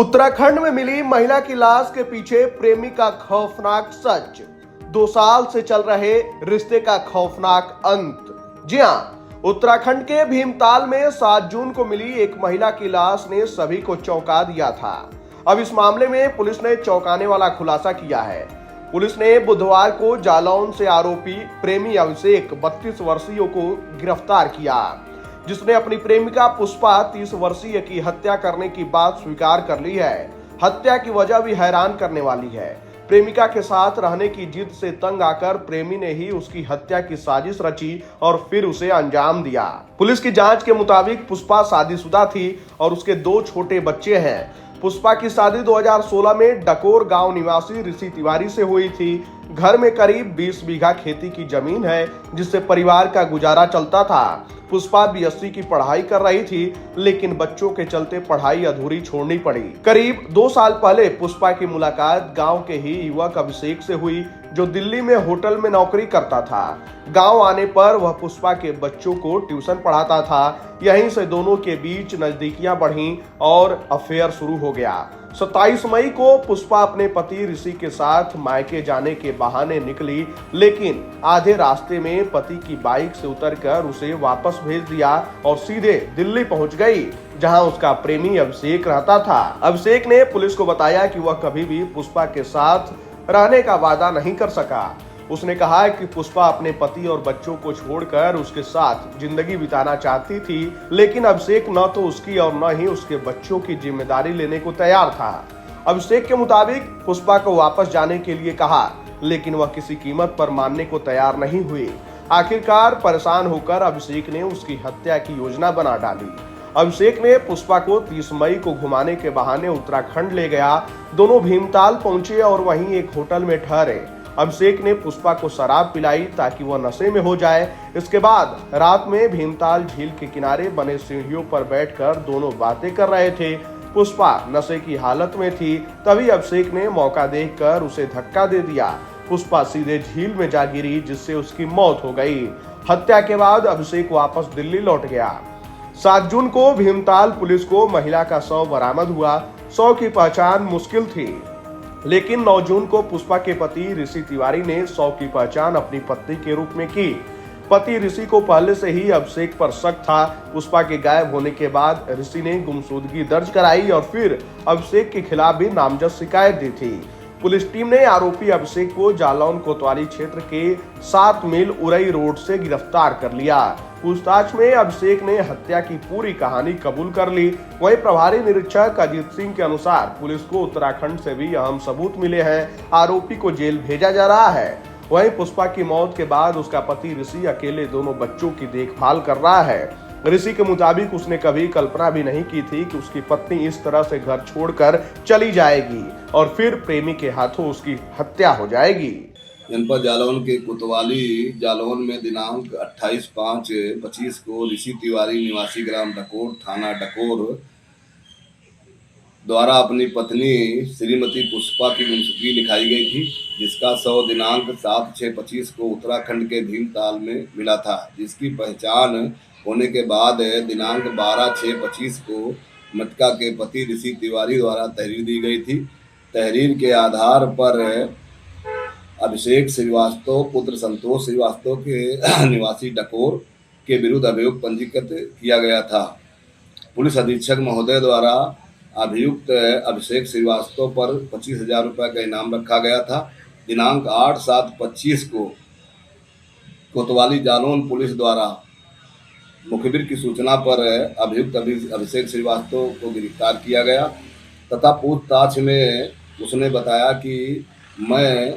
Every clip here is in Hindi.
उत्तराखंड में मिली महिला की लाश के पीछे प्रेमी का खौफनाक सच। 2 साल से चल रहे रिश्ते का खौफनाक अंत। जी हां, उत्तराखंड के भीमताल में 7 जून को मिली एक महिला की लाश ने सभी को चौंका दिया था। अब इस मामले में पुलिस ने चौंकाने वाला खुलासा किया है। पुलिस ने बुधवार को जालौन से आरोपी प्रेमी अभिषेक 32 वर्षीय को गिरफ्तार किया, जिसने अपनी प्रेमिका पुष्पा 30 वर्षीय की हत्या करने की बात स्वीकार कर ली है। हत्या की वजह भी हैरान करने वाली है। प्रेमिका के साथ रहने की जिद से तंग आकर प्रेमी ने ही उसकी हत्या की साजिश रची और फिर उसे अंजाम दिया। पुलिस की जांच के मुताबिक पुष्पा शादीशुदा थी और उसके 2 छोटे बच्चे हैं। पुष्पा की शादी 2016 में डकोर गांव निवासी ऋषि तिवारी से हुई थी। घर में करीब 20 बीघा खेती की जमीन है, जिससे परिवार का गुजारा चलता था। पुष्पा बीएससी की पढ़ाई कर रही थी, लेकिन बच्चों के चलते पढ़ाई अधूरी छोड़नी पड़ी। करीब 2 साल पहले पुष्पा की मुलाकात गांव के ही युवक अभिषेक से हुई, जो दिल्ली में होटल में नौकरी करता था। गांव आने पर वह पुष्पा के बच्चों को ट्यूशन पढ़ाता था। यहीं से दोनों के बीच नजदीकियां बढ़ीं और अफेयर शुरू हो गया। 27 मई को पुष्पा अपने पति ऋषि के साथ मायके जाने के बहाने निकली, लेकिन आधे रास्ते में पति की बाइक से उतरकर उसे वापस भेज दिया और सीधे दिल्ली पहुंच गई, जहां उसका प्रेमी अभिषेक रहता था। अभिषेक ने पुलिस को बताया कि वह कभी भी पुष्पा के साथ रहने का वादा नहीं कर सका। उसने कहा कि पुष्पा अपने पति और बच्चों को छोड़कर उसके साथ जिंदगी बिताना चाहती थी, लेकिन अभिषेक न तो उसकी और न ही उसके बच्चों की जिम्मेदारी लेने को तैयार था। अभिषेक के मुताबिक पुष्पा को वापस जाने के लिए कहा, लेकिन वह किसी कीमत पर मानने को तैयार नहीं हुई। आखिरकार परेशान होकर अभिषेक ने उसकी हत्या की योजना बना डाली। अभिषेक ने पुष्पा को 30 मई को घुमाने के बहाने उत्तराखंड ले गया। दोनों भीमताल पहुंचे और वहीं एक होटल में ठहरे। अभिषेक ने पुष्पा को शराब पिलाई ताकि वह नशे में हो जाए। इसके बाद रात में भीमताल झील के किनारे बने सीढ़ियों पर बैठकर दोनों बातें कर रहे थे। पुष्पा नशे की हालत में थी, तभी अभिषेक ने मौका देखकर उसे धक्का दे दिया। पुष्पा सीधे झील में जा गिरी, जिससे उसकी मौत हो गई। हत्या के बाद अभिषेक वापस दिल्ली लौट गया। 7 जून को भीमताल पुलिस को महिला का शव बरामद हुआ। शव की पहचान मुश्किल थी, लेकिन 9 जून को पुष्पा के पति ऋषि तिवारी ने शव की पहचान अपनी पत्नी के रूप में की। पति ऋषि को पहले से ही अभिषेक पर शक था। पुष्पा के गायब होने के बाद ऋषि ने गुमशुदगी दर्ज कराई और फिर अभिषेक के खिलाफ भी नामजद शिकायत दी थी। पुलिस टीम ने आरोपी अभिषेक को जालौन कोतवाली क्षेत्र के 7 मील उरई रोड से गिरफ्तार कर लिया। पूछताछ में अभिषेक ने हत्या की पूरी कहानी कबूल कर ली। वहीं प्रभारी निरीक्षक अजीत सिंह के अनुसार पुलिस को उत्तराखंड से भी अहम सबूत मिले हैं। आरोपी को जेल भेजा जा रहा है। वहीं पुष्पा की मौत के बाद उसका पति ऋषि अकेले दोनों बच्चों की देखभाल कर रहा है। ऋषि के मुताबिक उसने कभी कल्पना भी नहीं की थी कि उसकी पत्नी इस तरह से घर छोड़कर चली जाएगी और फिर प्रेमी के हाथों उसकी हत्या हो जाएगी। जनपद जालौन के कोतवाली जालौन में दिनांक 28/5/25 को ऋषि तिवारी निवासी ग्राम डकोर थाना डकोर द्वारा अपनी पत्नी श्रीमती पुष्पा की गुमशुदगी लिखाई गई थी, जिसका शव दिनांक 7/6/25 को उत्तराखंड के भीमताल में मिला था, जिसकी पहचान होने के बाद दिनांक 12/6/25 को मृतका के पति ऋषि तिवारी द्वारा तहरीर दी गई थी। तहरीर के आधार पर अभिषेक श्रीवास्तव पुत्र संतोष श्रीवास्तव के निवासी डकोर के विरुद्ध अभियोग पंजीकृत किया गया था। पुलिस अधीक्षक महोदय द्वारा अभियुक्त अभिषेक श्रीवास्तव पर 25,000 रुपये का इनाम रखा गया था। दिनांक 8/7/25 को कोतवाली जालौन पुलिस द्वारा मुखबिर की सूचना पर अभियुक्त अभिषेक श्रीवास्तव को गिरफ्तार किया गया तथा पूछताछ में उसने बताया कि मैं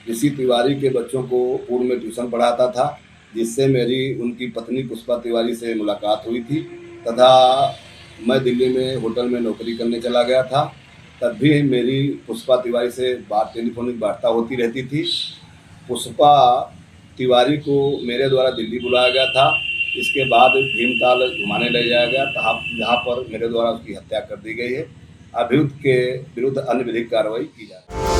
ऋषि तिवारी के बच्चों को पूर्व में ट्यूशन पढ़ाता था, जिससे मेरी उनकी पत्नी पुष्पा तिवारी से मुलाकात हुई थी तथा मैं दिल्ली में होटल में नौकरी करने चला गया था। तब भी मेरी पुष्पा तिवारी से टेलीफोनिक वार्ता होती रहती थी। पुष्पा तिवारी को मेरे द्वारा दिल्ली बुलाया गया था। इसके बाद भीमताल घुमाने ले जाया गया, जहाँ पर मेरे द्वारा उसकी हत्या कर दी गई है। अभियुक्त के विरुद्ध अन्य विधिक कार्रवाई की जाए।